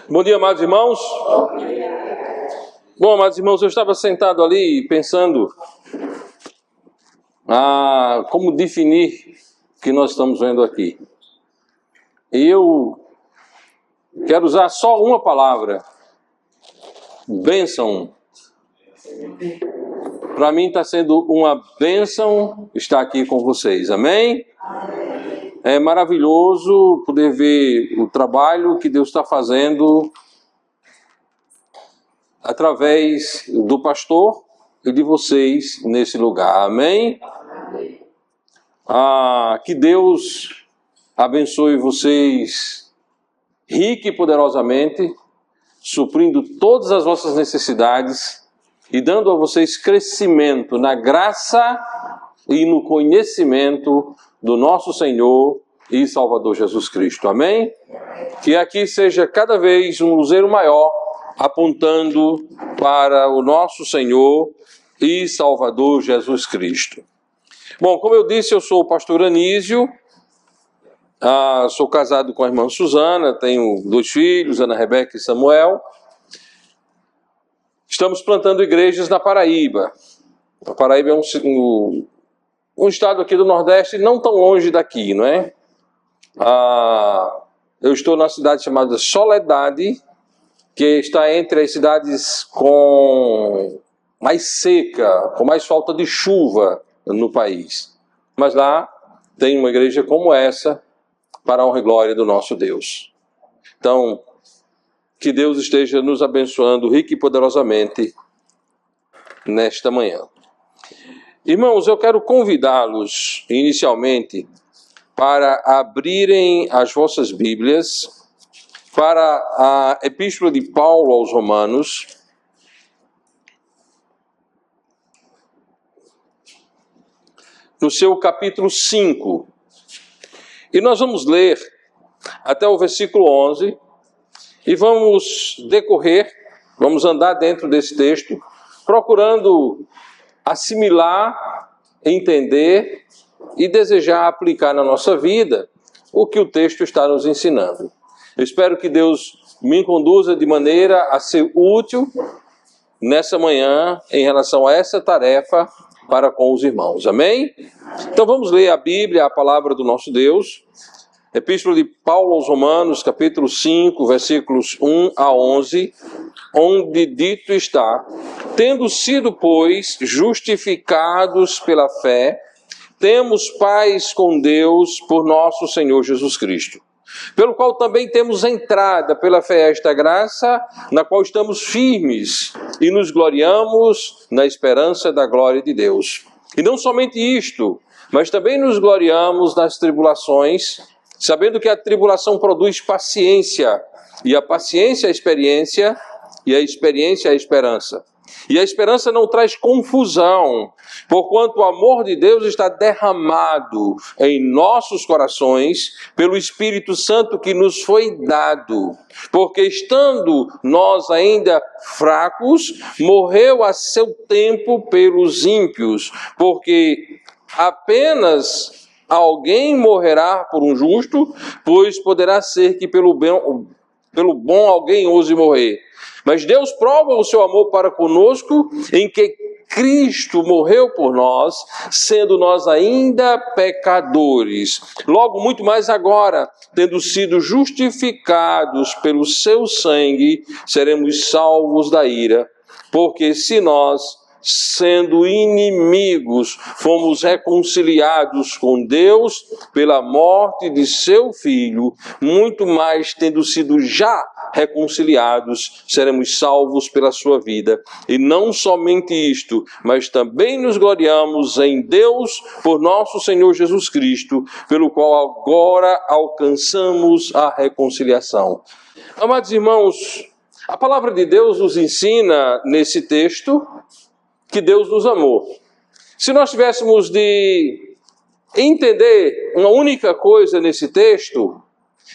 Bom dia, amados irmãos. Bom, amados irmãos, eu estava sentado ali pensando como definir o que nós estamos vendo aqui. E eu quero usar só uma palavra: bênção. Para mim está sendo uma bênção estar aqui com vocês, amém? É maravilhoso poder ver o trabalho que Deus está fazendo através do pastor e de vocês nesse lugar, amém? Que Deus abençoe vocês rica e poderosamente, suprindo todas as vossas necessidades e dando a vocês crescimento na graça e no conhecimento do nosso Senhor e Salvador Jesus Cristo, amém? Que aqui seja cada vez um luzeiro maior, apontando para o nosso Senhor e Salvador Jesus Cristo. Bom, como eu disse, eu sou o pastor Anísio, sou casado com a irmã Suzana, tenho 2 filhos, Ana Rebeca e Samuel. Estamos plantando igrejas na Paraíba. A Paraíba é um estado aqui do Nordeste, não tão longe daqui, não é? Eu estou na cidade chamada Soledade, que está entre as cidades com mais seca, com mais falta de chuva no país. Mas lá tem uma igreja como essa, para a honra e glória do nosso Deus. Então, que Deus esteja nos abençoando rica e poderosamente nesta manhã. Irmãos, eu quero convidá-los inicialmente para abrirem as vossas Bíblias para a Epístola de Paulo aos Romanos, no seu capítulo 5. E nós vamos ler até o versículo 11 e vamos vamos andar dentro desse texto, procurando assimilar, entender e desejar aplicar na nossa vida o que o texto está nos ensinando. Eu espero que Deus me conduza de maneira a ser útil nessa manhã em relação a essa tarefa para com os irmãos. Amém? Então vamos ler a Bíblia, a palavra do nosso Deus. Epístola de Paulo aos Romanos, capítulo 5, versículos 1 a 11, onde dito está: tendo sido, pois, justificados pela fé, temos paz com Deus por nosso Senhor Jesus Cristo, pelo qual também temos entrada pela fé a esta graça, na qual estamos firmes e nos gloriamos na esperança da glória de Deus. E não somente isto, mas também nos gloriamos nas tribulações, sabendo que a tribulação produz paciência, e a paciência a experiência, e a experiência a esperança. E a esperança não traz confusão, porquanto o amor de Deus está derramado em nossos corações pelo Espírito Santo que nos foi dado. Porque estando nós ainda fracos, morreu a seu tempo pelos ímpios, porque apenas alguém morrerá por um justo, pois poderá ser que pelo bom alguém ouse morrer. Mas Deus prova o seu amor para conosco em que Cristo morreu por nós, sendo nós ainda pecadores. Logo, muito mais agora, tendo sido justificados pelo seu sangue, seremos salvos da ira. Porque se nós, sendo inimigos, fomos reconciliados com Deus pela morte de seu Filho, muito mais, tendo sido já reconciliados, seremos salvos pela sua vida. E não somente isto, mas também nos gloriamos em Deus por nosso Senhor Jesus Cristo, pelo qual agora alcançamos a reconciliação. Amados irmãos, a palavra de Deus nos ensina nesse texto que Deus nos amou. Se nós tivéssemos de entender uma única coisa nesse texto,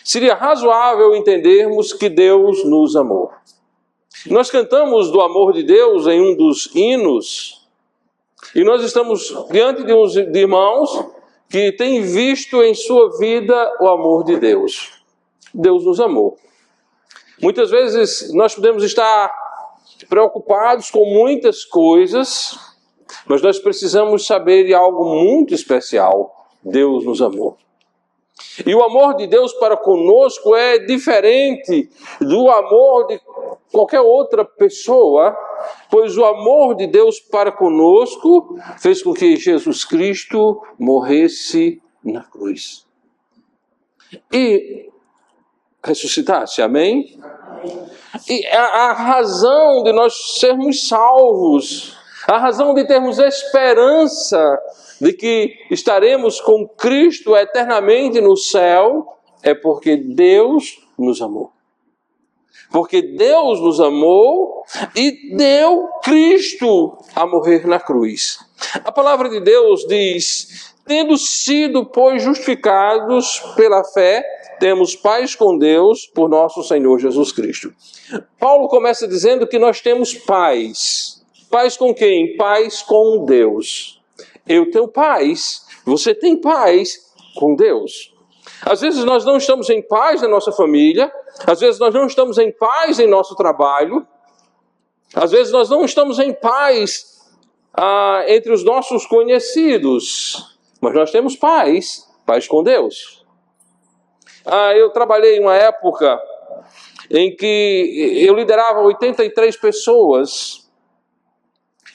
seria razoável entendermos que Deus nos amou. Nós cantamos do amor de Deus em um dos hinos, E nós estamos diante de uns irmãos que têm visto em sua vida o amor de Deus. Deus nos amou. Muitas vezes nós podemos estar preocupados com muitas coisas, mas nós precisamos saber de algo muito especial. Deus nos amou. E o amor de Deus para conosco é diferente do amor de qualquer outra pessoa, pois o amor de Deus para conosco fez com que Jesus Cristo morresse na cruz e ressuscitasse, amém? E a razão de nós sermos salvos, a razão de termos esperança de que estaremos com Cristo eternamente no céu, é porque Deus nos amou. Porque Deus nos amou e deu Cristo a morrer na cruz. A palavra de Deus diz: tendo sido, pois, justificados pela fé, temos paz com Deus por nosso Senhor Jesus Cristo. Paulo começa dizendo que nós temos paz. Paz com quem? Paz com Deus. Eu tenho paz, você tem paz com Deus. Às vezes nós não estamos em paz na nossa família, às vezes nós não estamos em paz em nosso trabalho, às vezes nós não estamos em paz entre os nossos conhecidos, mas nós temos paz com Deus. Eu trabalhei em uma época em que eu liderava 83 pessoas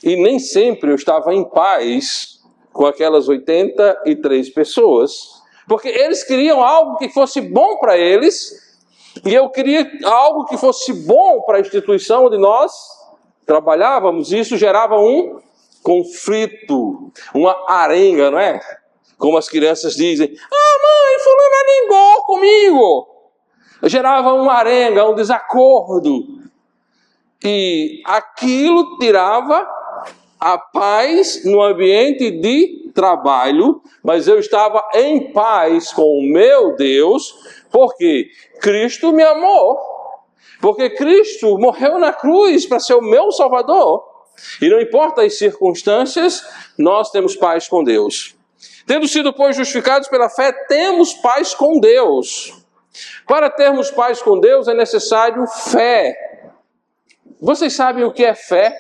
e nem sempre eu estava em paz com aquelas 83 pessoas, porque eles queriam algo que fosse bom para eles, e eu queria algo que fosse bom para a instituição onde nós trabalhávamos, e isso gerava um conflito, uma arenga, não é? Como as crianças dizem: mãe, fulano arengou comigo. Gerava uma arenga, um desacordo, e aquilo tirava a paz no ambiente de trabalho, mas eu estava em paz com o meu Deus, porque Cristo me amou, porque Cristo morreu na cruz para ser o meu Salvador, e não importa as circunstâncias, nós temos paz com Deus. Tendo sido, pois, justificados pela fé, temos paz com Deus. Para termos paz com Deus é necessário fé. Vocês sabem o que é fé?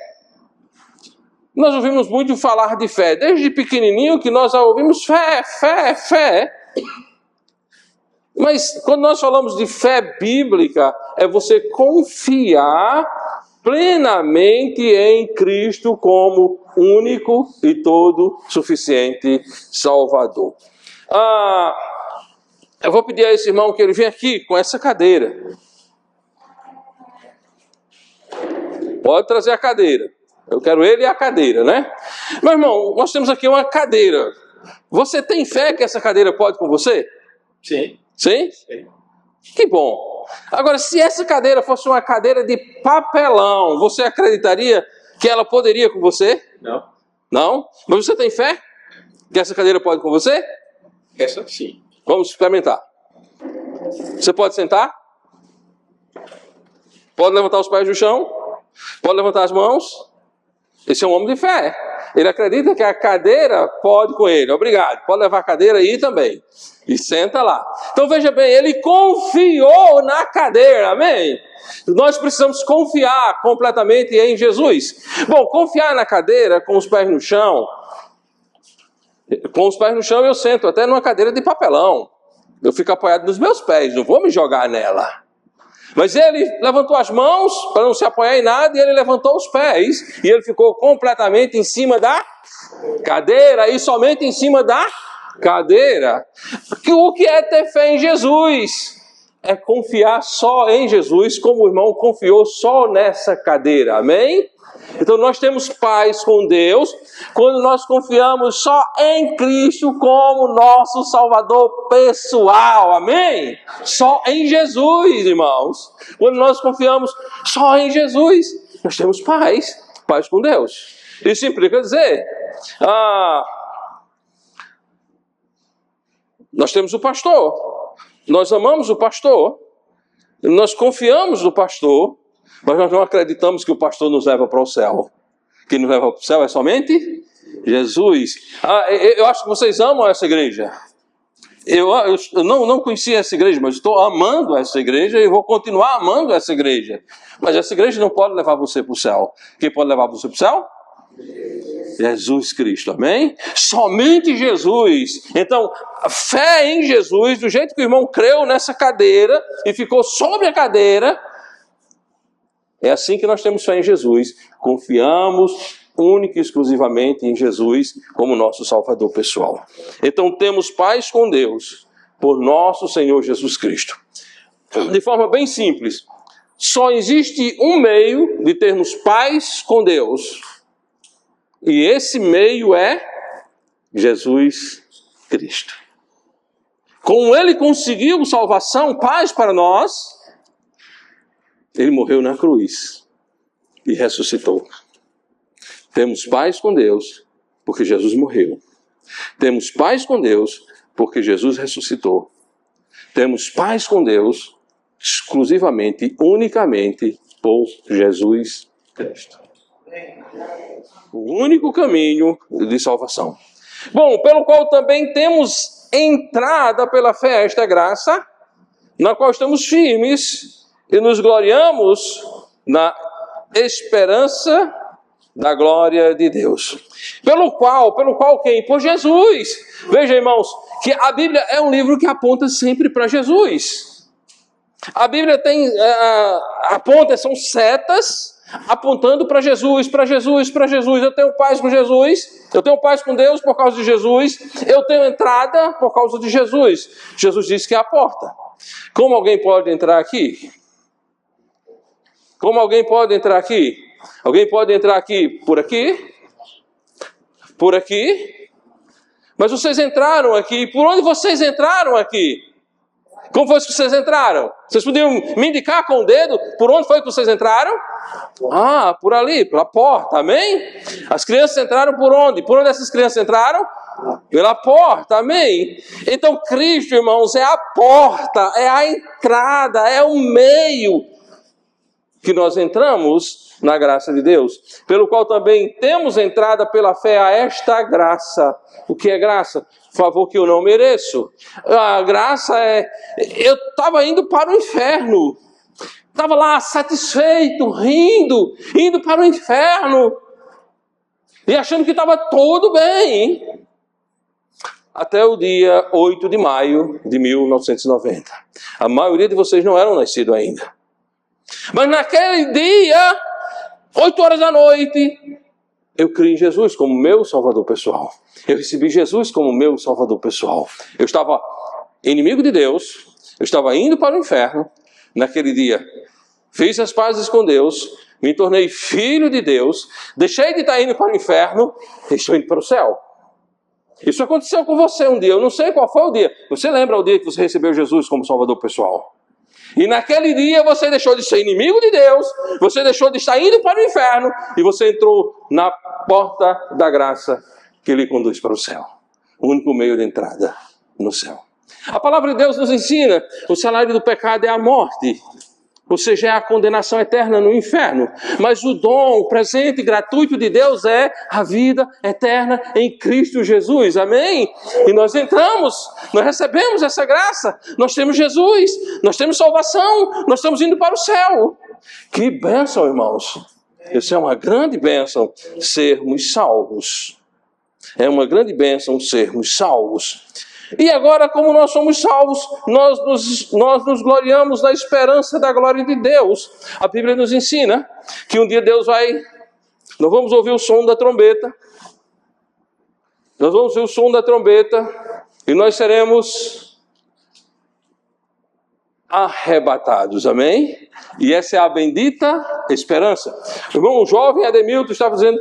Nós ouvimos muito falar de fé, desde pequenininho que nós ouvimos fé. Mas quando nós falamos de fé bíblica, é você confiar plenamente em Cristo como único e todo suficiente Salvador. Eu vou pedir a esse irmão que ele venha aqui com essa cadeira. Pode trazer a cadeira. Eu quero ele e a cadeira, né? Meu irmão, nós temos aqui uma cadeira. Você tem fé que essa cadeira pode com você? Sim. Sim? Sim. Que bom. Agora, se essa cadeira fosse uma cadeira de papelão, você acreditaria que ela poderia com você? Não. Não? Mas você tem fé que essa cadeira pode com você? Essa sim. Vamos experimentar. Você pode sentar? Pode levantar os pés do chão? Pode levantar as mãos? Esse é um homem de fé. Ele acredita que a cadeira pode com ele. Obrigado. Pode levar a cadeira aí também. E senta lá. Então veja bem, ele confiou na cadeira. Amém? Nós precisamos confiar completamente em Jesus. Bom, confiar na cadeira com os pés no chão. Com os pés no chão eu sento até numa cadeira de papelão. Eu fico apoiado nos meus pés. Não vou me jogar nela. Mas ele levantou as mãos para não se apoiar em nada e ele levantou os pés e ele ficou completamente em cima da cadeira e somente em cima da cadeira. O que é ter fé em Jesus? É confiar só em Jesus, como o irmão confiou só nessa cadeira, amém? Então nós temos paz com Deus quando nós confiamos só em Cristo como nosso Salvador pessoal, amém? Só em Jesus, irmãos. Quando nós confiamos só em Jesus, nós temos paz com Deus. Isso implica dizer, nós temos o pastor, nós amamos o pastor, nós confiamos no pastor, mas nós não acreditamos que o pastor nos leva para o céu. Quem nos leva para o céu é somente Jesus. Eu acho que vocês amam essa igreja. Eu não conhecia essa igreja, mas estou amando essa igreja e vou continuar amando essa igreja. Mas essa igreja não pode levar você para o céu. Quem pode levar você para o céu? Jesus Cristo, amém? Somente Jesus. Então, a fé em Jesus, do jeito que o irmão creu nessa cadeira e ficou sobre a cadeira, é assim que nós temos fé em Jesus. Confiamos única e exclusivamente em Jesus como nosso Salvador pessoal. Então temos paz com Deus por nosso Senhor Jesus Cristo. De forma bem simples, só existe um meio de termos paz com Deus, e esse meio é Jesus Cristo. Como Ele conseguiu salvação, paz para nós, Ele morreu na cruz e ressuscitou. Temos paz com Deus, porque Jesus morreu. Temos paz com Deus, porque Jesus ressuscitou. Temos paz com Deus, exclusivamente, unicamente, por Jesus Cristo. O único caminho de salvação. Bom, pelo qual também temos entrada pela fé a esta graça, na qual estamos firmes e nos gloriamos na esperança da glória de Deus. Pelo qual quem? Por Jesus. Veja, irmãos, que a Bíblia é um livro que aponta sempre para Jesus. A Bíblia aponta, são setas apontando para Jesus, para Jesus, para Jesus. Eu tenho paz com Jesus, eu tenho paz com Deus por causa de Jesus, eu tenho entrada por causa de Jesus. Jesus disse que é a porta. Como alguém pode entrar aqui? Como alguém pode entrar aqui? Alguém pode entrar aqui? Por aqui? Por aqui? Mas vocês entraram aqui. Por onde vocês entraram aqui? Como foi que vocês entraram? Vocês podiam me indicar com o dedo por onde foi que vocês entraram? Ah, por ali, pela porta, amém? As crianças entraram por onde? Por onde essas crianças entraram? Pela porta, amém? Então Cristo, irmãos, é a porta, é a entrada, é o meio que nós entramos na graça de Deus, pelo qual também temos entrada pela fé a esta graça. O que é graça? Favor que eu não mereço. A graça é... Eu estava indo para o inferno. Estava lá satisfeito, rindo, indo para o inferno. E achando que estava tudo bem. Até o dia 8 de maio de 1990. A maioria de vocês não eram nascidos ainda. Mas naquele dia, 8 horas da noite, eu criei em Jesus como meu Salvador pessoal. Eu recebi Jesus como meu Salvador pessoal. Eu estava inimigo de Deus, eu estava indo para o inferno. Naquele dia, fiz as pazes com Deus, me tornei filho de Deus, deixei de estar indo para o inferno e estou indo para o céu. Isso aconteceu com você um dia, eu não sei qual foi o dia. Você lembra o dia que você recebeu Jesus como Salvador pessoal? E naquele dia você deixou de ser inimigo de Deus, você deixou de estar indo para o inferno e você entrou na porta da graça que lhe conduz para o céu. O único meio de entrada no céu. A palavra de Deus nos ensina, o salário do pecado é a morte. Ou seja, é a condenação eterna no inferno. Mas o dom, o presente gratuito de Deus é a vida eterna em Cristo Jesus. Amém? E nós entramos, nós recebemos essa graça. Nós temos Jesus, nós temos salvação, nós estamos indo para o céu. Que bênção, irmãos. Isso é uma grande bênção, sermos salvos. É uma grande bênção sermos salvos. E agora, como nós somos salvos, nós nos gloriamos na esperança da glória de Deus. A Bíblia nos ensina que um dia Deus nós vamos ouvir o som da trombeta. Nós vamos ouvir o som da trombeta e nós seremos arrebatados, amém? E essa é a bendita esperança. O irmão jovem Ademilton estava dizendo,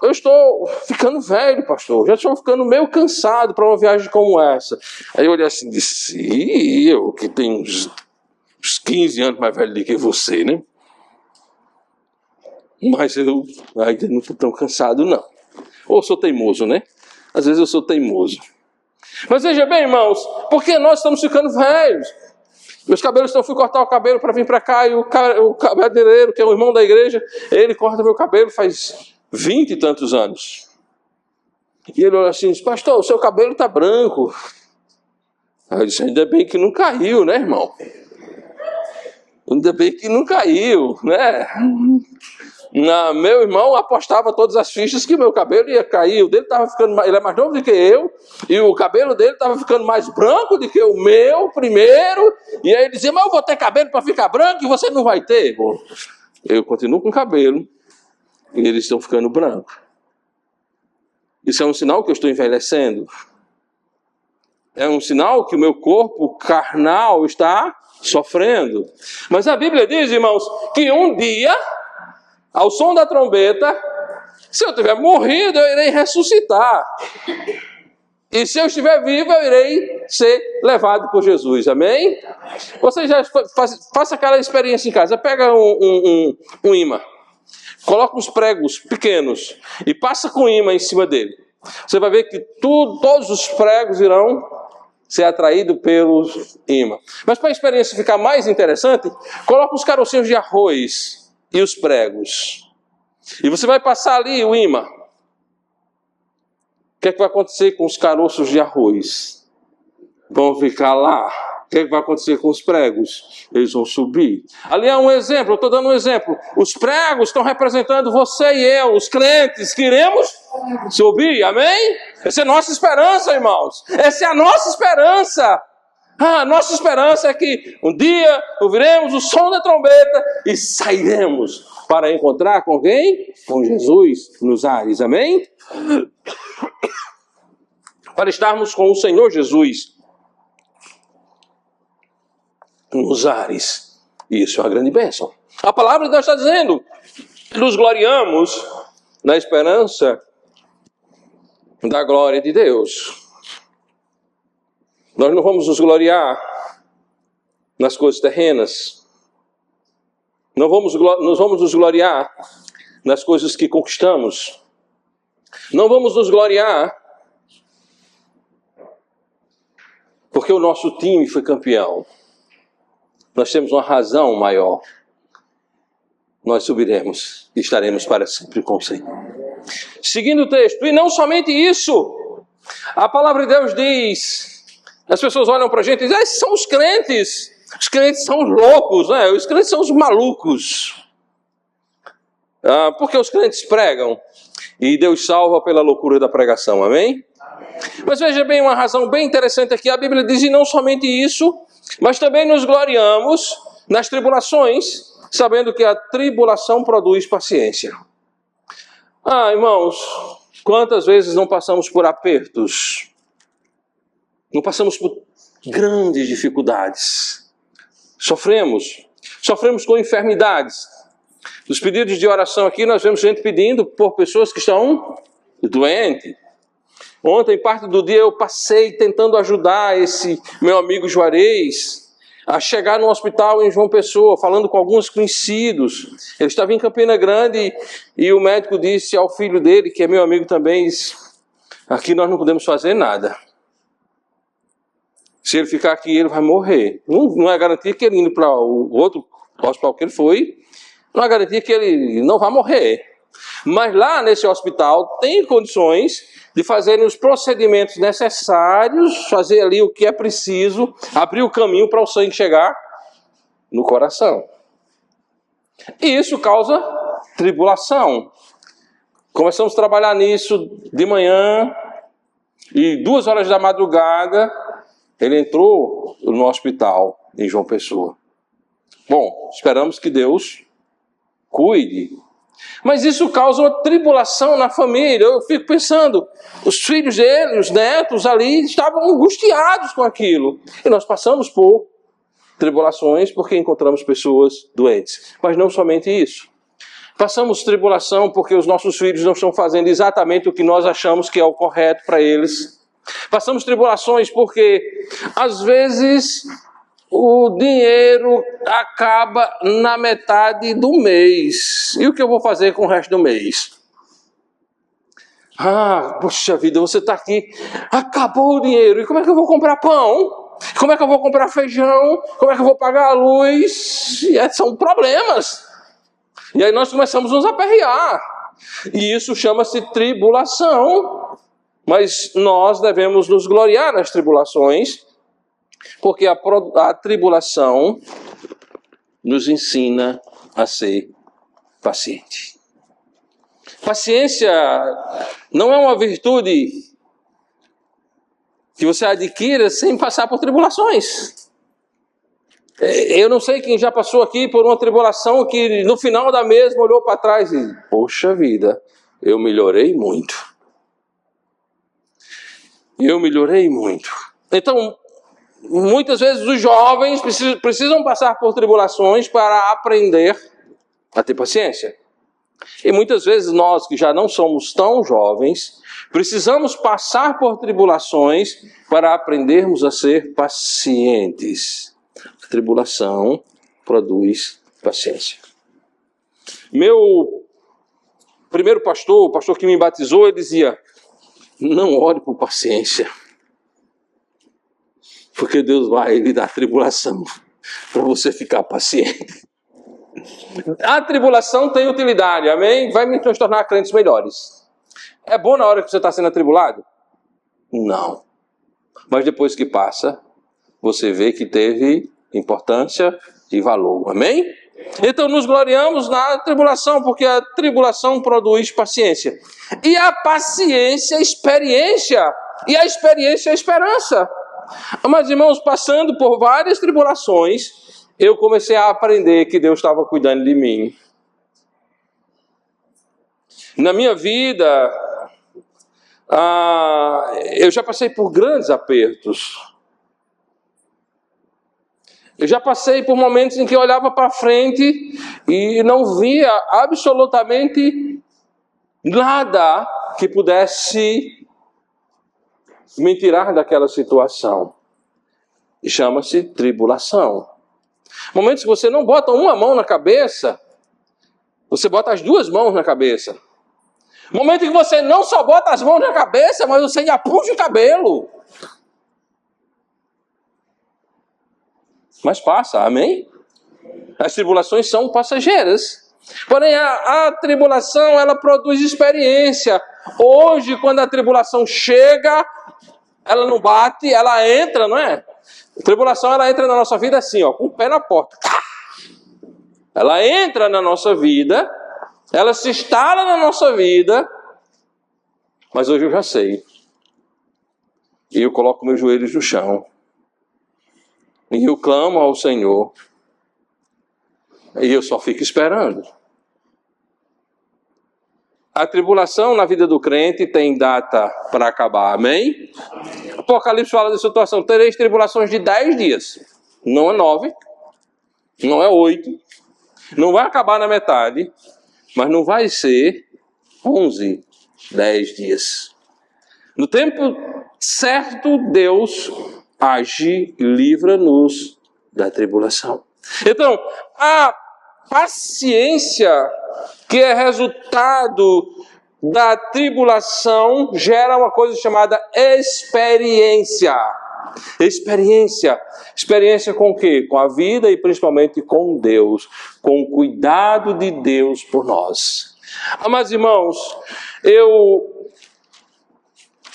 eu estou ficando velho, pastor, já estou ficando meio cansado para uma viagem como essa. Aí eu olhei assim e disse, eu que tenho uns 15 anos mais velho do que você, né? Mas eu ainda não estou tão cansado, não. Ou sou teimoso, né? Às vezes eu sou teimoso. Mas veja bem, irmãos, porque nós estamos ficando velhos. Meus cabelos, então eu fui cortar o cabelo para vir para cá, e o cabeleireiro, que é o irmão da igreja, ele corta meu cabelo faz 20 e tantos anos. E ele olhou assim e disse: pastor, o seu cabelo está branco. Aí eu disse: ainda bem que não caiu, né, irmão? Ainda bem que não caiu, né? Meu irmão apostava todas as fichas que meu cabelo ia cair. O dele estava ficando ele é mais novo do que eu, e o cabelo dele estava ficando mais branco do que o meu primeiro. E aí ele dizia: mas eu vou ter cabelo para ficar branco e você não vai ter. Bom, eu continuo com cabelo e eles estão ficando brancos. Isso é um sinal que eu estou envelhecendo. É um sinal que o meu corpo carnal está sofrendo. Mas a Bíblia diz, irmãos, que um dia, ao som da trombeta, se eu tiver morrido, eu irei ressuscitar. E se eu estiver vivo, eu irei ser levado por Jesus. Amém? Você já faça aquela experiência em casa. Pega um imã, coloca uns pregos pequenos e passa com imã em cima dele. Você vai ver que todos os pregos irão ser atraídos pelo imã. Mas para a experiência ficar mais interessante, coloca os carocinhos de arroz e os pregos. E você vai passar ali o imã. O que é que vai acontecer com os caroços de arroz? Vão ficar lá. O que é que vai acontecer com os pregos? Eles vão subir. Ali é um exemplo, eu estou dando um exemplo. Os pregos estão representando você e eu, os crentes, que iremos subir, amém? Essa é a nossa esperança, irmãos. Essa é a nossa esperança. A nossa esperança é que um dia ouviremos o som da trombeta e sairemos para encontrar com quem? Com Jesus nos ares, amém? Para estarmos com o Senhor Jesus nos ares. Isso é uma grande bênção. A palavra de Deus está dizendo: nos gloriamos na esperança da glória de Deus. Nós não vamos nos gloriar nas coisas terrenas. Não vamos nos gloriar nas coisas que conquistamos. Não vamos nos gloriar porque o nosso time foi campeão. Nós temos uma razão maior. Nós subiremos e estaremos para sempre com o Senhor. Seguindo o texto, e não somente isso, a palavra de Deus diz, as pessoas olham para a gente e dizem: esses são os crentes são os loucos, né? Os crentes são os malucos. Porque os crentes pregam e Deus salva pela loucura da pregação, amém? Mas veja bem, uma razão bem interessante aqui, a Bíblia diz: e não somente isso, mas também nos gloriamos nas tribulações, sabendo que a tribulação produz paciência. Irmãos, quantas vezes não passamos por apertos? Não passamos por grandes dificuldades. Sofremos com enfermidades. Nos pedidos de oração aqui, nós vemos gente pedindo por pessoas que estão doentes. Ontem, parte do dia, eu passei tentando ajudar esse meu amigo Juarez a chegar no hospital em João Pessoa, falando com alguns conhecidos. Ele estava em Campina Grande e o médico disse ao filho dele, que é meu amigo também, disse: aqui nós não podemos fazer nada. Se ele ficar aqui, ele vai morrer. Não é garantia que ele indo para o outro hospital que ele foi, não é garantia que ele não vai morrer. Mas lá nesse hospital tem condições de fazerem os procedimentos necessários, fazer ali o que é preciso, abrir o caminho para o sangue chegar no coração. E isso causa tribulação. Começamos a trabalhar nisso de manhã e 2 horas da madrugada ele entrou no hospital em João Pessoa. Bom, esperamos que Deus cuide. Mas isso causa uma tribulação na família. Eu fico pensando, os filhos dele, os netos ali, estavam angustiados com aquilo. E nós passamos por tribulações porque encontramos pessoas doentes. Mas não somente isso. Passamos tribulação porque os nossos filhos não estão fazendo exatamente o que nós achamos que é o correto para eles. Passamos tribulações porque, às vezes, o dinheiro acaba na metade do mês. E o que eu vou fazer com o resto do mês? Poxa vida, você está aqui, acabou o dinheiro. E como é que eu vou comprar pão? Como é que eu vou comprar feijão? Como é que eu vou pagar a luz? São problemas. E aí nós começamos a nos aperrear. E isso chama-se tribulação. Mas nós devemos nos gloriar nas tribulações, porque a tribulação nos ensina a ser paciente. Paciência não é uma virtude que você adquira sem passar por tribulações. Eu não sei quem já passou aqui por uma tribulação que no final da mesma olhou para trás e, poxa vida, eu melhorei muito. Eu melhorei muito. Então, muitas vezes os jovens precisam passar por tribulações para aprender a ter paciência. E muitas vezes nós que já não somos tão jovens, precisamos passar por tribulações para aprendermos a ser pacientes. A tribulação produz paciência. Meu primeiro pastor, o pastor que me batizou, ele dizia: não ore por paciência, porque Deus vai lhe dar tribulação para você ficar paciente. A tribulação tem utilidade, amém? Vai nos tornar crentes melhores. É bom na hora que você está sendo atribulado? Não. Mas depois que passa, você vê que teve importância e valor, amém? Então nos gloriamos na tribulação, porque a tribulação produz paciência. E a paciência, experiência. E a experiência, esperança. Mas irmãos, passando por várias tribulações, eu comecei a aprender que Deus estava cuidando de mim. Na minha vida, eu já passei por grandes apertos. Eu já passei por momentos em que eu olhava para frente e não via absolutamente nada que pudesse me tirar daquela situação. E chama-se tribulação. Momentos que você não bota uma mão na cabeça, você bota as duas mãos na cabeça. Momento em que você não só bota as mãos na cabeça, mas você ainda puxa o cabelo. Mas passa, amém? As tribulações são passageiras. Porém, a tribulação, ela produz experiência. Hoje, quando a tribulação chega, ela não bate, ela entra, não é? A tribulação, ela entra na nossa vida assim, ó, com o pé na porta. Ela entra na nossa vida, ela se instala na nossa vida, mas hoje eu já sei. E eu coloco meus joelhos no chão. E eu clamo ao Senhor. E eu só fico esperando. A tribulação na vida do crente tem data para acabar, amém? Apocalipse fala da situação: tereis tribulações de 10 dias. Não é 9, não é 8, não vai acabar na metade, mas não vai ser 11, 10 dias. No tempo certo, Deus age e livra-nos da tribulação. Então, a paciência que é resultado da tribulação gera uma coisa chamada experiência. Experiência. Experiência com o quê? Com a vida e principalmente com Deus. Com o cuidado de Deus por nós. Amados irmãos, eu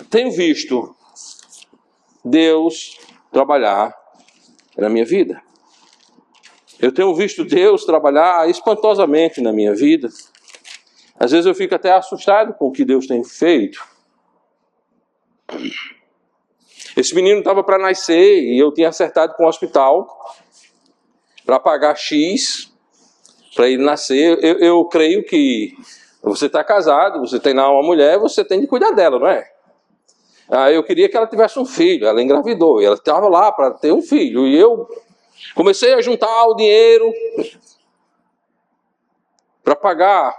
tenho visto Deus trabalhar na minha vida. Eu tenho visto Deus trabalhar espantosamente na minha vida. Às vezes eu fico até assustado com o que Deus tem feito. Esse menino estava para nascer e eu tinha acertado com o hospital para pagar X para ele nascer. Eu creio que você está casado, você tem lá uma mulher, você tem de cuidar dela, não é? Eu queria que ela tivesse um filho, ela engravidou, e ela estava lá para ter um filho, e eu comecei a juntar o dinheiro para pagar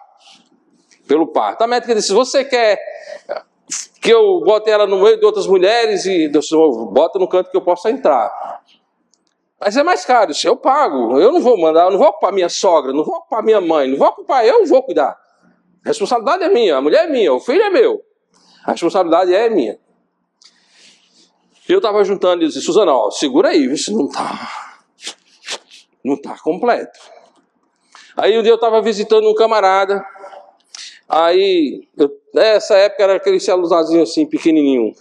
pelo parto. A médica disse: você quer que eu bote ela no meio de outras mulheres? E Deus bota no canto que eu possa entrar. Mas é mais caro, isso eu pago. Eu não vou mandar, eu não vou ocupar minha sogra, não vou ocupar minha mãe, não vou ocupar, eu vou cuidar. A responsabilidade é minha, a mulher é minha, o filho é meu. A responsabilidade é minha. Eu estava juntando e disse: Suzana, ó, segura aí, isso não está completo. Aí um dia eu estava visitando um camarada, Aí, nessa época era aquele celularzinho assim, pequenininho.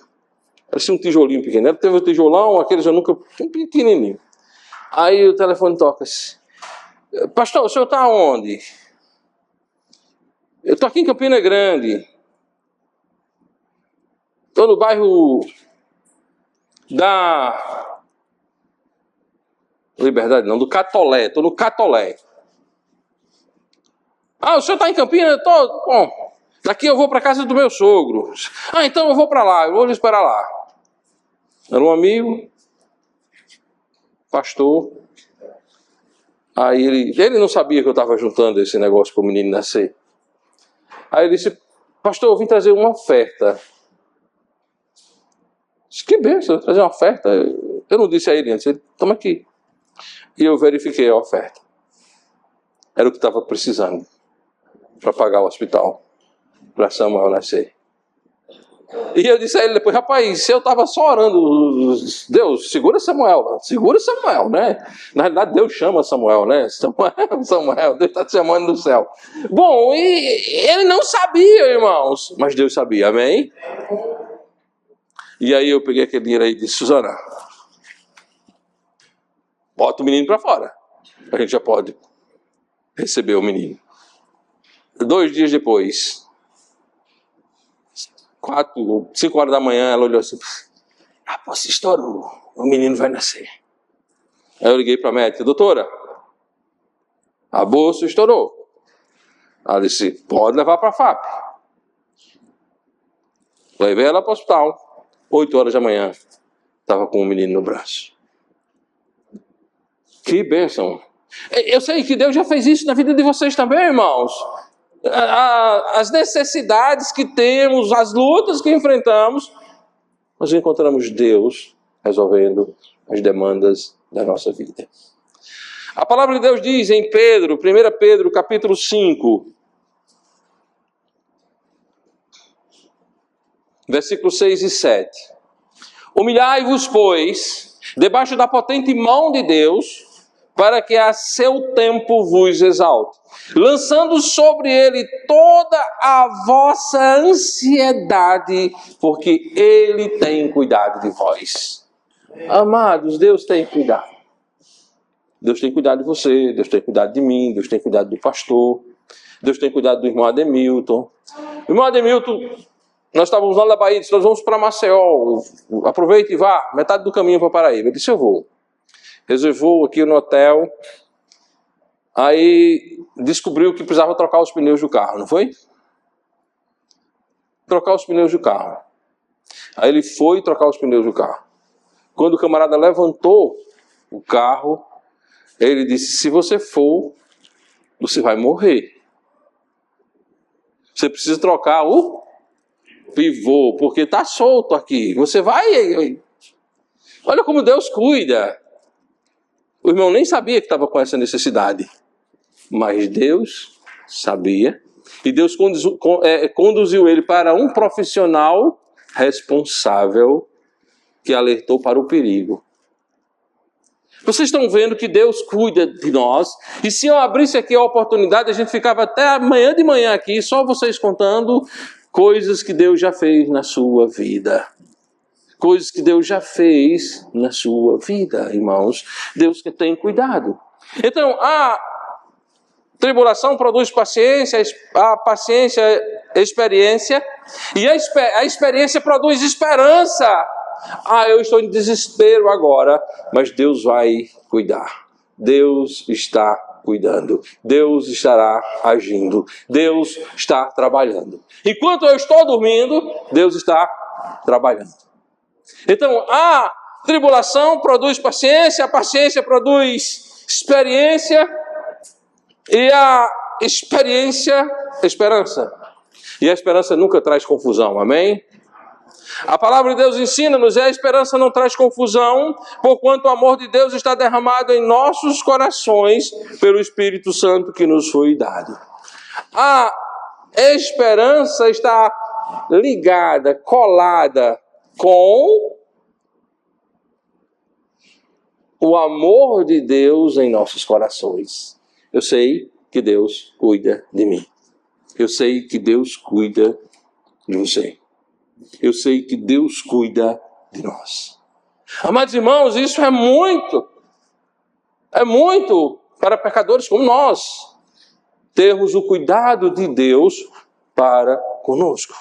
Parecia um tijolinho pequeno. Teve o tijolão, aquele já nunca... pequenininho. Aí o telefone toca assim. Pastor, o senhor está onde? Eu estou aqui em Campina Grande. Estou no bairro da Liberdade, não, do Catolé. Estou no Catolé. Ah, o senhor está em Campina? Estou. Bom, daqui eu vou para casa do meu sogro. Ah, então eu vou para lá, eu vou lhe esperar lá. Era um amigo, pastor. Aí ele não sabia que eu estava juntando esse negócio para o menino nascer. Aí ele disse, pastor, eu vim trazer uma oferta. Disse, que bênção, trazer uma oferta. Eu não disse a ele antes, ele, toma aqui. E eu verifiquei a oferta. Era o que estava precisando para pagar o hospital, para Samuel nascer. E eu disse a ele depois, rapaz, eu estava só orando, Deus, segura Samuel, né? Na realidade, Deus chama Samuel, né? Samuel, Deus está te chamando do céu. Bom, e ele não sabia, irmãos, mas Deus sabia, amém? E aí eu peguei aquele dinheiro aí e disse, Suzana, bota o menino para fora, a gente já pode receber o menino. 2 dias depois, 5 horas da manhã, ela olhou assim, você estourou, o menino vai nascer. Aí eu liguei para a médica, doutora, a bolsa estourou. Ela disse, pode levar para a FAP. Levei ela para o hospital, 8 horas da manhã, estava com o menino no braço. Que bênção. Eu sei que Deus já fez isso na vida de vocês também, irmãos. As necessidades que temos, as lutas que enfrentamos, nós encontramos Deus resolvendo as demandas da nossa vida. A palavra de Deus diz em Pedro, 1 Pedro, capítulo 5, versículos 6 e 7. Humilhai-vos, pois, debaixo da potente mão de Deus, para que a seu tempo vos exalte, lançando sobre ele toda a vossa ansiedade, porque ele tem cuidado de vós. Amados, Deus tem cuidado. Deus tem cuidado de você, Deus tem cuidado de mim, Deus tem cuidado do pastor, Deus tem cuidado do irmão Ademilton. Irmão Ademilton, nós estávamos lá na Bahia, disse, nós vamos para Maceió, aproveite e vá, metade do caminho para Paraíba. Ele disse, eu vou. Reservou aqui no hotel, aí descobriu que precisava trocar os pneus do carro, não foi? Trocar os pneus do carro. Aí ele foi trocar os pneus do carro. Quando o camarada levantou o carro, ele disse, se você for, você vai morrer. Você precisa trocar o pivô, porque está solto aqui. Você vai... Olha como Deus cuida. O irmão nem sabia que estava com essa necessidade. Mas Deus sabia. E Deus conduziu ele para um profissional responsável que alertou para o perigo. Vocês estão vendo que Deus cuida de nós. E se eu abrisse aqui a oportunidade, a gente ficava até amanhã de manhã aqui, só vocês contando coisas que Deus já fez na sua vida. Coisas que Deus já fez na sua vida, irmãos. Deus que tem cuidado. Então, a tribulação produz paciência, a paciência, experiência, e a experiência produz esperança. Eu estou em desespero agora, mas Deus vai cuidar. Deus está cuidando. Deus estará agindo. Deus está trabalhando. Enquanto eu estou dormindo, Deus está trabalhando. Então, a tribulação produz paciência, a paciência produz experiência, e a experiência, esperança. E a esperança nunca traz confusão, amém? A palavra de Deus ensina-nos, e a esperança não traz confusão, porquanto o amor de Deus está derramado em nossos corações pelo Espírito Santo que nos foi dado. A esperança está ligada, colada com o amor de Deus em nossos corações. Eu sei que Deus cuida de mim. Eu sei que Deus cuida de você. Eu sei que Deus cuida de nós. Amados irmãos, isso é muito para pecadores como nós, termos o cuidado de Deus para conosco.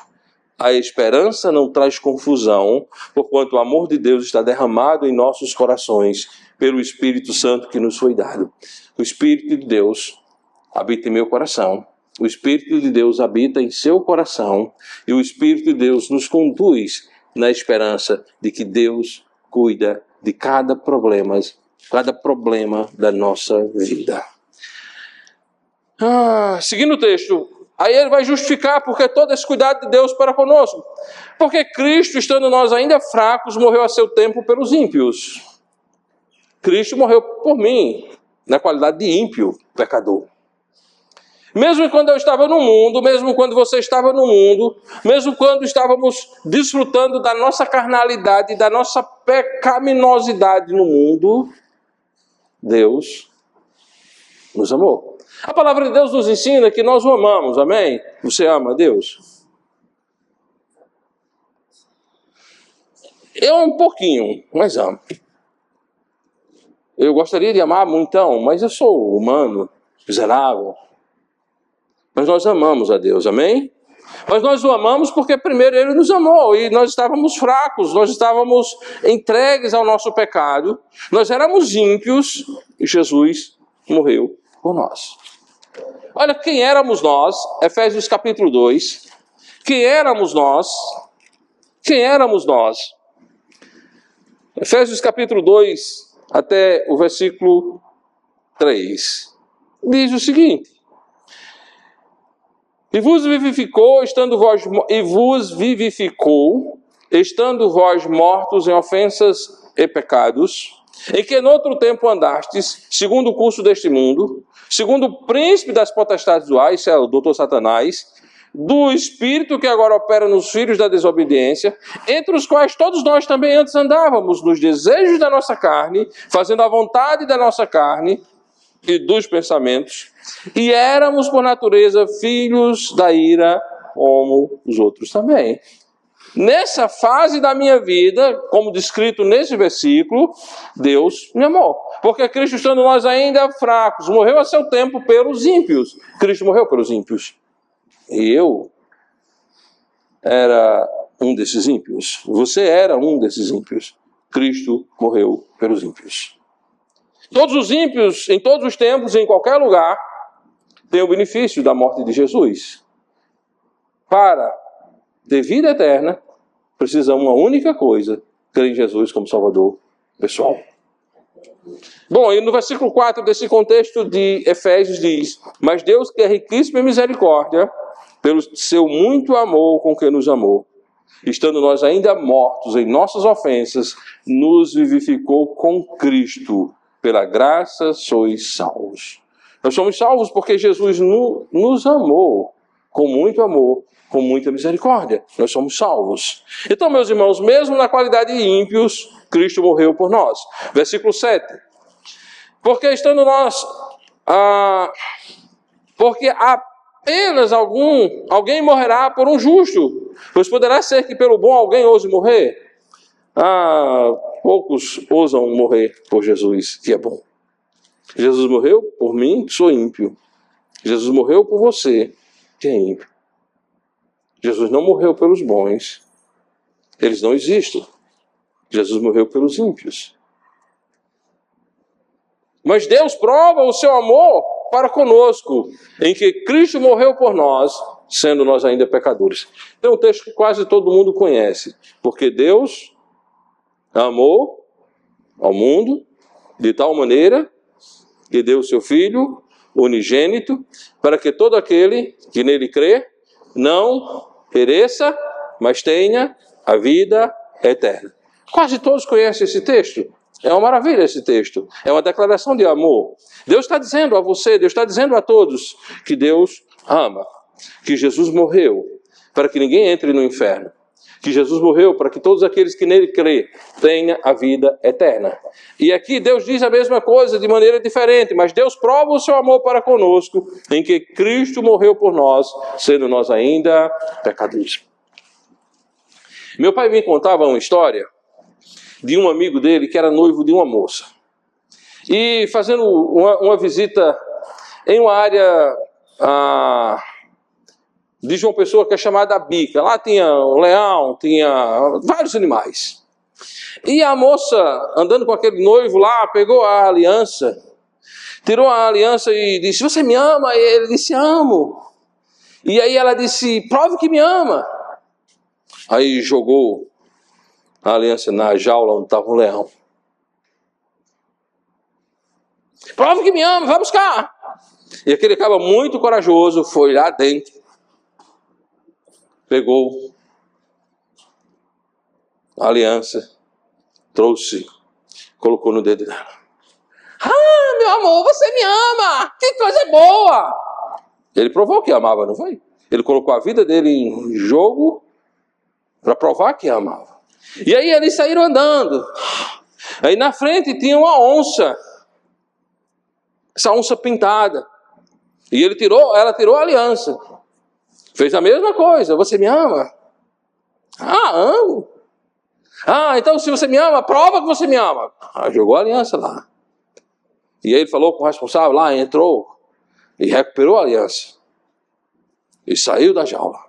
A esperança não traz confusão, porquanto o amor de Deus está derramado em nossos corações pelo Espírito Santo que nos foi dado. O Espírito de Deus habita em meu coração. O Espírito de Deus habita em seu coração. E o Espírito de Deus nos conduz na esperança de que Deus cuida de cada problema da nossa vida. Seguindo o texto, aí ele vai justificar porque todo esse cuidado de Deus para conosco. Porque Cristo, estando nós ainda fracos, morreu a seu tempo pelos ímpios. Cristo morreu por mim, na qualidade de ímpio, pecador. Mesmo quando eu estava no mundo, mesmo quando você estava no mundo, mesmo quando estávamos desfrutando da nossa carnalidade, da nossa pecaminosidade no mundo, Deus nos amou. A palavra de Deus nos ensina que nós o amamos, amém? Você ama a Deus? Eu um pouquinho, mas amo. Eu gostaria de amar muitão, mas eu sou humano, miserável. Mas nós amamos a Deus, amém? Mas nós o amamos porque primeiro Ele nos amou e nós estávamos fracos, nós estávamos entregues ao nosso pecado, nós éramos ímpios e Jesus morreu por nós. Olha quem éramos nós, Efésios capítulo 2. Quem éramos nós? Quem éramos nós? Efésios capítulo 2, até o versículo 3. Diz o seguinte: E vos vivificou, estando vós mortos em ofensas e pecados, em que noutro tempo andastes, segundo o curso deste mundo, segundo o príncipe das potestades do ar, isso é o doutor Satanás, do espírito que agora opera nos filhos da desobediência, entre os quais todos nós também antes andávamos, nos desejos da nossa carne, fazendo a vontade da nossa carne e dos pensamentos, e éramos por natureza filhos da ira, como os outros também. Nessa fase da minha vida, como descrito nesse versículo, Deus me amou. Porque Cristo, estando nós ainda fracos, morreu a seu tempo pelos ímpios. Cristo morreu pelos ímpios. E eu era um desses ímpios. Você era um desses ímpios. Cristo morreu pelos ímpios. Todos os ímpios, em todos os tempos, em qualquer lugar, têm o benefício da morte de Jesus. Para ter vida eterna, precisa uma única coisa: crer em Jesus como Salvador pessoal. Bom, e no versículo 4 desse contexto de Efésios diz: Mas Deus, que é riquíssimo em misericórdia, pelo seu muito amor com que nos amou, estando nós ainda mortos em nossas ofensas, nos vivificou com Cristo. Pela graça sois salvos. Nós somos salvos porque Jesus nos amou com muito amor, com muita misericórdia. Nós somos salvos. Então, meus irmãos, mesmo na qualidade de ímpios, Cristo morreu por nós. Versículo 7. Porque estando nós... porque apenas alguém morrerá por um justo. Pois poderá ser que pelo bom alguém ouse morrer. Poucos ousam morrer por Jesus, que é bom. Jesus morreu por mim, que sou ímpio. Jesus morreu por você, que é ímpio. Jesus não morreu pelos bons. Eles não existem. Jesus morreu pelos ímpios. Mas Deus prova o seu amor para conosco, em que Cristo morreu por nós, sendo nós ainda pecadores. É um texto que quase todo mundo conhece. Porque Deus amou ao mundo de tal maneira que deu o seu Filho unigênito, para que todo aquele que nele crê não pereça, mas tenha a vida eterna. Quase todos conhecem esse texto. É uma maravilha esse texto. É uma declaração de amor. Deus está dizendo a você, Deus está dizendo a todos que Deus ama, que Jesus morreu para que ninguém entre no inferno, que Jesus morreu para que todos aqueles que nele crê tenham a vida eterna. E aqui Deus diz a mesma coisa de maneira diferente, mas Deus prova o seu amor para conosco em que Cristo morreu por nós, sendo nós ainda pecadores. Meu pai me contava uma história de um amigo dele que era noivo de uma moça. E fazendo uma visita em uma área de João Pessoa que é chamada Bica. Lá tinha um leão, tinha vários animais. E a moça, andando com aquele noivo lá, pegou a aliança, tirou a aliança e disse: você me ama? E ele disse: amo. E aí ela disse: prove que me ama. Aí jogou a aliança na jaula onde estava um leão. Prove que me ama, vai buscar. E aquele cara muito corajoso foi lá dentro, pegou a aliança, trouxe, colocou no dedo dela. Ah, meu amor, você me ama! Que coisa boa! Ele provou que amava, não foi? Ele colocou a vida dele em jogo para provar que amava. E aí eles saíram andando. Aí na frente tinha uma onça. Essa onça pintada. E ela tirou a aliança. Fez a mesma coisa. Você me ama? Ah, amo. Ah, então se você me ama, prova que você me ama. Jogou a aliança lá. E aí ele falou com o responsável lá, entrou e recuperou a aliança. E saiu da jaula.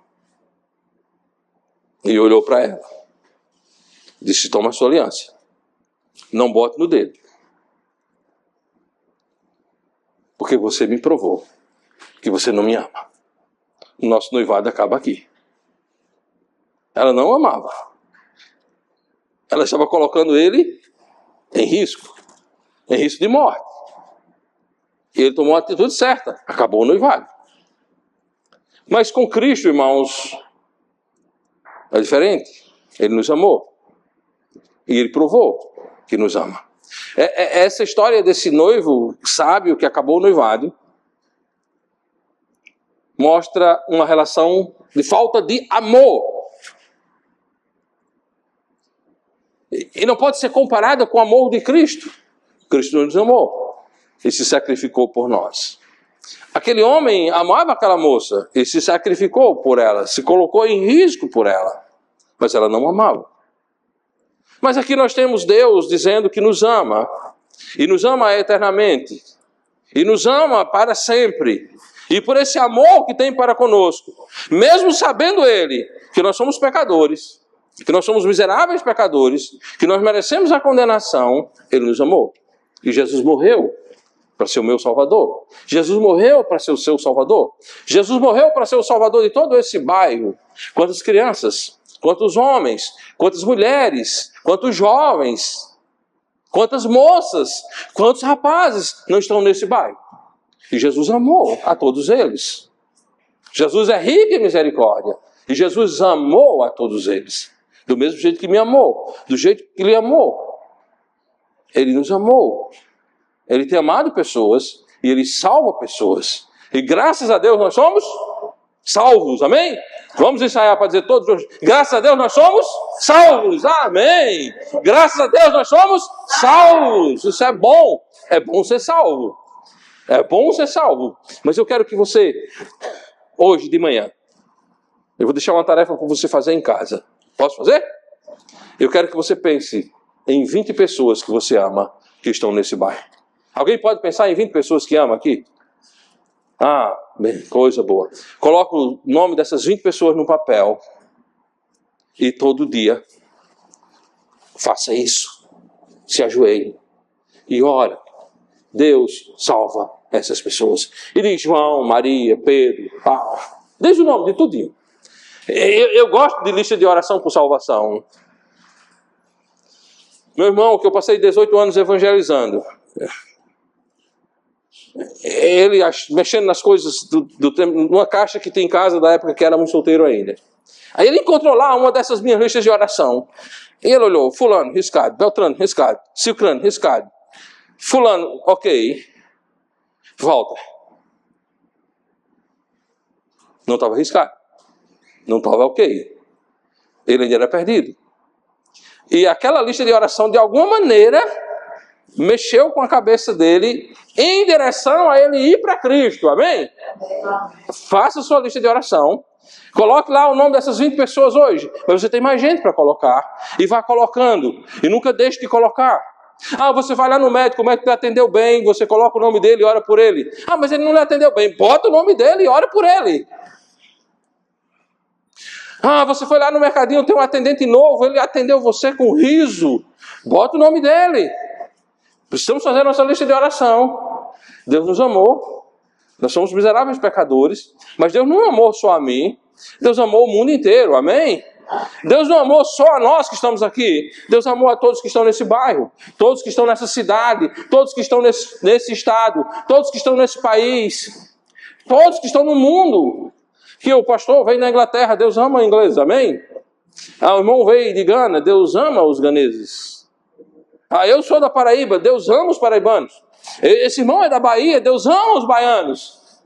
E olhou para ela. Disse: toma a sua aliança. Não bote no dedo. Porque você me provou que você não me ama. O nosso noivado acaba aqui. Ela não amava. Ela estava colocando ele em risco de morte. E ele tomou a atitude certa. Acabou o noivado. Mas com Cristo, irmãos, é diferente. Ele nos amou. E ele provou que nos ama. Essa história desse noivo sábio que acabou o noivado mostra uma relação de falta de amor. E não pode ser comparada com o amor de Cristo. Cristo nos amou e se sacrificou por nós. Aquele homem amava aquela moça e se sacrificou por ela, se colocou em risco por ela, mas ela não amava. Mas aqui nós temos Deus dizendo que nos ama, e nos ama eternamente, e nos ama para sempre, e por esse amor que tem para conosco, mesmo sabendo Ele que nós somos pecadores, que nós somos miseráveis pecadores, que nós merecemos a condenação, Ele nos amou. E Jesus morreu para ser o meu Salvador. Jesus morreu para ser o seu Salvador. Jesus morreu para ser o Salvador de todo esse bairro. Quantas crianças, quantos homens, quantas mulheres, quantos jovens, quantas moças, quantos rapazes não estão nesse bairro? E Jesus amou a todos eles. Jesus é rico em misericórdia. E Jesus amou a todos eles. Do mesmo jeito que me amou. Do jeito que Ele amou. Ele nos amou. Ele tem amado pessoas. E Ele salva pessoas. E graças a Deus nós somos salvos. Amém? Vamos ensaiar para dizer todos hoje. Graças a Deus nós somos salvos. Amém. Graças a Deus nós somos salvos. Isso é bom. É bom ser salvo. É bom ser salvo. Mas eu quero que você, hoje de manhã, eu vou deixar uma tarefa para você fazer em casa. Posso fazer? Eu quero que você pense em 20 pessoas que você ama que estão nesse bairro. Alguém pode pensar em 20 pessoas que ama aqui? Ah, bem, coisa boa. Coloca o nome dessas 20 pessoas no papel. E todo dia, faça isso. Se ajoelhe. E ora. Deus salva essas pessoas. E diz João, Maria, Pedro, Paulo. Diz o nome de tudinho. Eu gosto de lista de oração por salvação. Meu irmão, que eu passei 18 anos evangelizando. Ele mexendo nas coisas do tempo, numa caixa que tem em casa da época que éramos solteiros ainda. Aí ele encontrou lá uma dessas minhas listas de oração. E ele olhou, fulano, riscado, Beltrano, riscado, Cicrano, riscado. Fulano, ok. Volta. Não estava riscado. Não estava ok. ele ainda era perdido. E aquela lista de oração, de alguma maneira, mexeu com a cabeça dele em direção a ele ir para Cristo. Amém? Faça sua lista de oração. Coloque lá o nome dessas 20 pessoas hoje. Mas você tem mais gente para colocar. E vá colocando. E nunca deixe de colocar. Você vai lá no médico, o médico lhe atendeu bem, você coloca o nome dele e ora por ele. Mas ele não lhe atendeu bem. Bota o nome dele e ora por ele. Você foi lá no mercadinho, tem um atendente novo, ele atendeu você com riso. Bota o nome dele. Precisamos fazer a nossa lista de oração. Deus nos amou. Nós somos miseráveis pecadores. Mas Deus não amou só a mim. Deus amou o mundo inteiro. Amém? Deus não amou só a nós que estamos aqui. Deus amou a todos que estão nesse bairro. Todos que estão nessa cidade. Todos que estão nesse estado. Todos que estão nesse país. Todos que estão no mundo. Que o pastor veio na Inglaterra, Deus ama ingleses, amém? O irmão veio de Gana, Deus ama os ganeses. Eu sou da Paraíba, Deus ama os paraibanos. Esse irmão é da Bahia, Deus ama os baianos.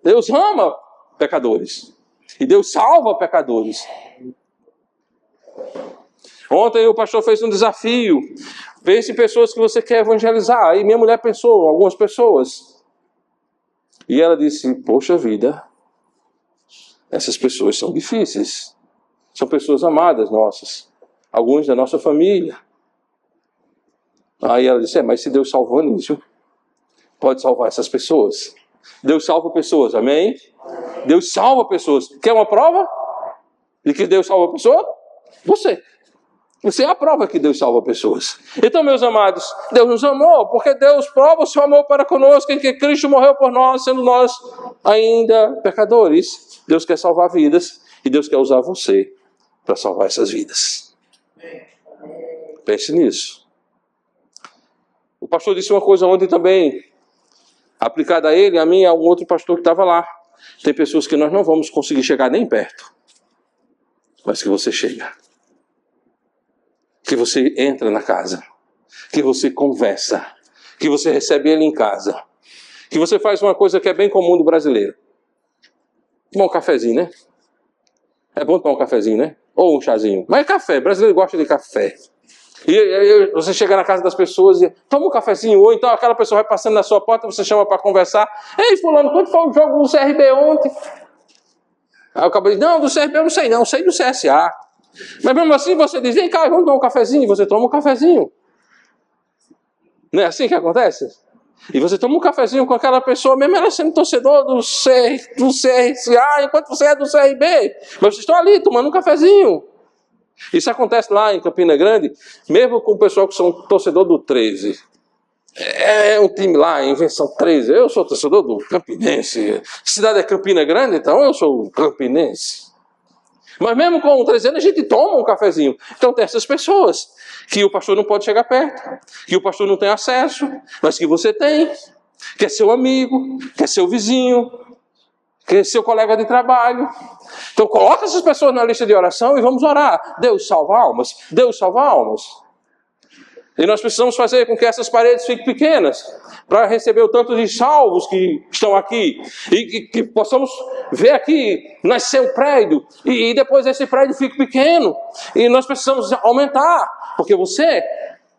Deus ama pecadores. E Deus salva pecadores. Ontem o pastor fez um desafio. Pense em pessoas que você quer evangelizar. Aí minha mulher pensou, algumas pessoas. E ela disse, poxa vida, essas pessoas são difíceis. São pessoas amadas nossas. Alguns da nossa família. Aí ela disse, mas se Deus salvou nisso, pode salvar essas pessoas. Deus salva pessoas, amém? Deus salva pessoas. Quer uma prova de que Deus salva a pessoa? Você. Você é a prova que Deus salva pessoas. Então, meus amados, Deus nos amou, porque Deus prova o seu amor para conosco em que Cristo morreu por nós, sendo nós ainda pecadores. Deus quer salvar vidas e Deus quer usar você para salvar essas vidas. Pense nisso. O pastor disse uma coisa ontem também, aplicada a ele, a mim e a um outro pastor que estava lá. Tem pessoas que nós não vamos conseguir chegar nem perto, mas que você chega. Que você entra na casa, que você conversa, que você recebe ele em casa, que você faz uma coisa que é bem comum do brasileiro. Tomar um cafezinho, né? É bom tomar um cafezinho, né? Ou um chazinho. Mas é café, o brasileiro gosta de café. E você chega na casa das pessoas e toma um cafezinho, ou então aquela pessoa vai passando na sua porta, você chama para conversar. Ei, fulano, quanto foi o jogo do CRB ontem? Aí o cabelo diz, não, do CRB eu não sei não, sei do CSA. Mas mesmo assim você diz, vem cá, vamos tomar um cafezinho, e você toma um cafezinho. Não é assim que acontece? E você toma um cafezinho com aquela pessoa, mesmo ela sendo torcedor do CSA, enquanto você é do CRB. Mas vocês estão ali tomando um cafezinho. Isso acontece lá em Campina Grande, mesmo com o pessoal que são torcedor do 13. É um time lá, Invenção 13. Eu sou torcedor do Campinense. A cidade é Campina Grande, então eu sou campinense. Mas mesmo com 13 anos, a gente toma um cafezinho. Então tem essas pessoas que o pastor não pode chegar perto, que o pastor não tem acesso, mas que você tem, que é seu amigo, que é seu vizinho, que é seu colega de trabalho. Então coloca essas pessoas na lista de oração e vamos orar. Deus salva almas. Deus salva almas. E nós precisamos fazer com que essas paredes fiquem pequenas, para receber o tanto de salvos que estão aqui. E que possamos ver aqui, nascer um prédio, e depois esse prédio fique pequeno. E nós precisamos aumentar, porque você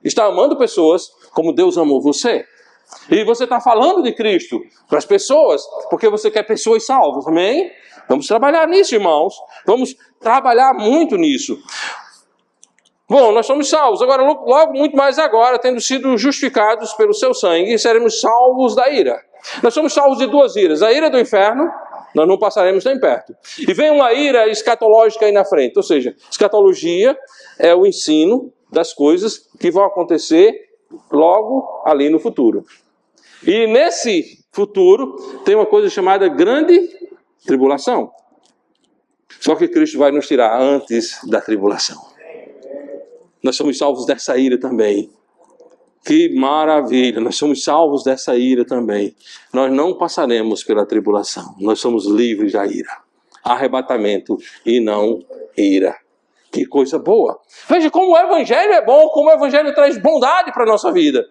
está amando pessoas como Deus amou você. E você está falando de Cristo para as pessoas, porque você quer pessoas salvas, amém? Vamos trabalhar nisso, irmãos. Vamos trabalhar muito nisso. Bom, nós somos salvos. Agora, logo muito mais agora, tendo sido justificados pelo seu sangue, seremos salvos da ira. Nós somos salvos de duas iras. A ira do inferno, nós não passaremos nem perto. E vem uma ira escatológica aí na frente. Ou seja, escatologia é o ensino das coisas que vão acontecer logo ali no futuro. E nesse futuro tem uma coisa chamada grande tribulação. Só que Cristo vai nos tirar antes da tribulação. Nós somos salvos dessa ira também. Que maravilha, nós somos salvos dessa ira também. Nós não passaremos pela tribulação, nós somos livres da ira. Arrebatamento e não ira. Que coisa boa. Veja como o evangelho é bom, como o evangelho traz bondade para a nossa vida.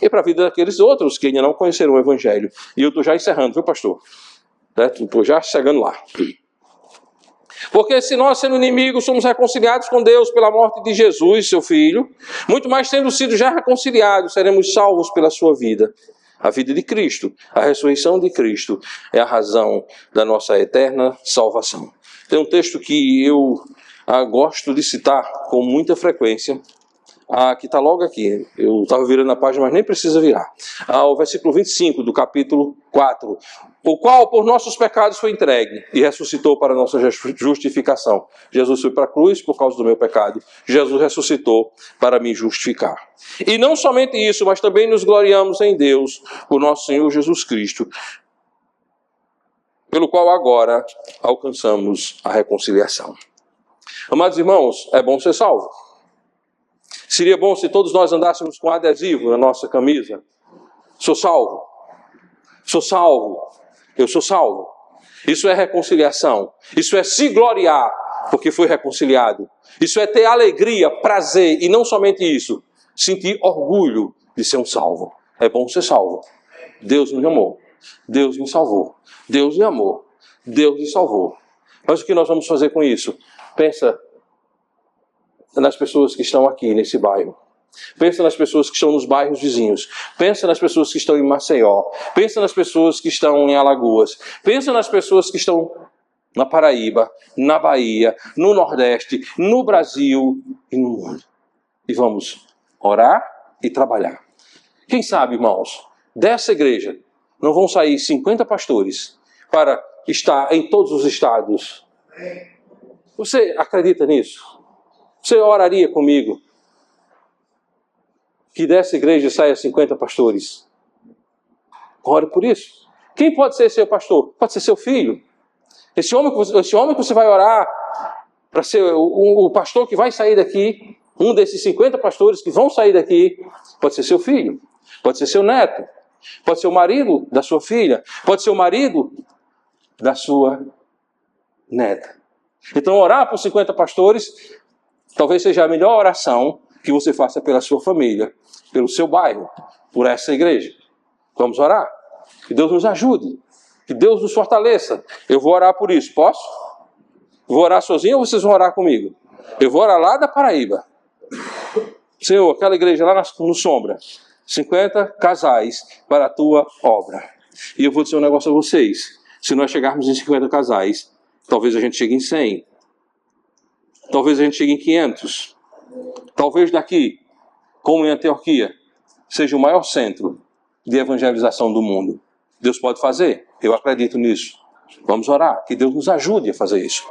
E para a vida daqueles outros que ainda não conheceram o evangelho. E eu estou já encerrando, viu, pastor? Estou já chegando lá. Porque se nós, sendo inimigos, somos reconciliados com Deus pela morte de Jesus, seu Filho, muito mais tendo sido já reconciliados, seremos salvos pela sua vida. A vida de Cristo, a ressurreição de Cristo, é a razão da nossa eterna salvação. Tem um texto que eu gosto de citar com muita frequência, que está logo aqui. Eu estava virando a página, mas nem precisa virar. O versículo 25 do capítulo 4. O qual por nossos pecados foi entregue e ressuscitou para nossa justificação. Jesus foi para a cruz por causa do meu pecado. Jesus ressuscitou para me justificar. E não somente isso, mas também nos gloriamos em Deus, por nosso Senhor Jesus Cristo, pelo qual agora alcançamos a reconciliação. Amados irmãos, é bom ser salvo. Seria bom se todos nós andássemos com adesivo na nossa camisa. Sou salvo. Sou salvo. Eu sou salvo. Isso é reconciliação. Isso é se gloriar porque foi reconciliado. Isso é ter alegria, prazer e não somente isso. Sentir orgulho de ser um salvo. É bom ser salvo. Deus me amou. Deus me salvou. Deus me amou. Deus me salvou. Mas o que nós vamos fazer com isso? Pensa nas pessoas que estão aqui nesse bairro. Pensa nas pessoas que estão nos bairros vizinhos. Pensa nas pessoas que estão em Maceió. Pensa nas pessoas que estão em Alagoas. Pensa nas pessoas que estão na Paraíba, na Bahia, no Nordeste, no Brasil e no mundo. E vamos orar e trabalhar. Quem sabe, irmãos, dessa igreja não vão sair 50 pastores para estar em todos os estados. Você acredita nisso? Você oraria comigo que dessa igreja saia 50 pastores? Ore por isso. Quem pode ser seu pastor? Pode ser seu filho. Esse homem que você vai orar para ser o pastor que vai sair daqui, um desses 50 pastores que vão sair daqui, pode ser seu filho, pode ser seu neto, pode ser o marido da sua filha, pode ser o marido da sua neta. Então orar por 50 pastores talvez seja a melhor oração que você faça pela sua família, pelo seu bairro, por essa igreja. Vamos orar? Que Deus nos ajude, que Deus nos fortaleça. Eu vou orar por isso, posso? Vou orar sozinho ou vocês vão orar comigo? Eu vou orar lá da Paraíba. Senhor, aquela igreja lá no Sombra, 50 casais para a tua obra. E eu vou dizer um negócio a vocês. Se nós chegarmos em 50 casais, talvez a gente chegue em 100. Talvez a gente chegue em 500. Talvez daqui, como em Antioquia, seja o maior centro de evangelização do mundo. Deus pode fazer. Eu acredito nisso. Vamos orar. Que Deus nos ajude a fazer isso.